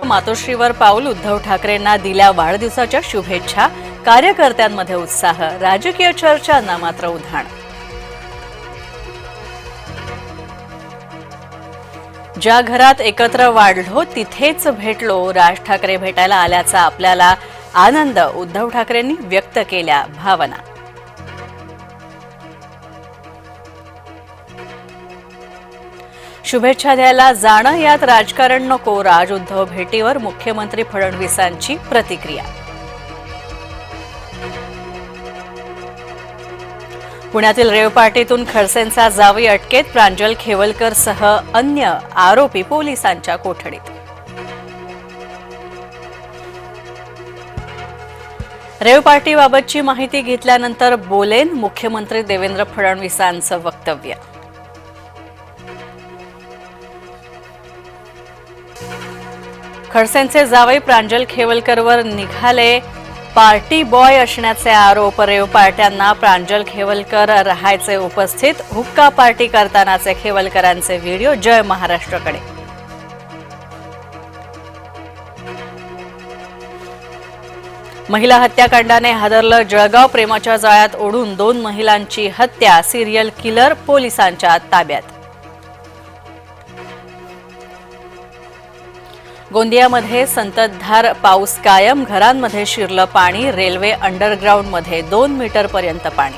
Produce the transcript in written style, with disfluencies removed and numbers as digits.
मातोश्रीवर पाऊल, उद्धव ठाकरेंना दिल्या वाढदिवसाच्या शुभेच्छा, कार्यकर्त्यांमध्ये उत्साह, राजकीय चर्चांना मात्र उधाण। ज्या घरात एकत्र वाढलो तिथेच भेटलो, राज ठाकरे भेटायला आल्याचा आपल्याला आनंद, उद्धव ठाकरेंनी व्यक्त केल्या भावना। शुभेच्छा द्यायला जाणं यात राजकारण नको, राज उद्धव भेटीवर मुख्यमंत्री फडणवीसांची प्रतिक्रिया। पुण्यातील रेव पार्टीतून खडसेंचा जावई अटकेत, प्रांजल खेवलकर सह अन्य आरोपी पोलिसांच्या कोठडीत। रेव पार्टीबाबतची माहिती घेतल्यानंतर बोलेन, मुख्यमंत्री देवेंद्र फडणवीसांचं वक्तव्य। खडसेंचे जावई प्रांजल खेवलकरवर निघाले पार्टी बॉय असण्याचे आरोप, रेव पार्ट्यांना प्रांजल खेवलकर राहायचे उपस्थित, हुक्का पार्टी करतानाचे खेवलकरांचे व्हिडिओ जय महाराष्ट्रकडे। महिला हत्याकांडाने हादरलं जळगाव, प्रेमाच्या जाळ्यात ओढून 2 महिलांची हत्या, सिरियल किलर पोलिसांच्या ताब्यात। गोंदियामध्ये संततधार पाऊस कायम, घरांमध्ये शिरलं पाणी, रेल्वे अंडरग्राऊंडमध्ये 2 मीटरपर्यंत पाणी।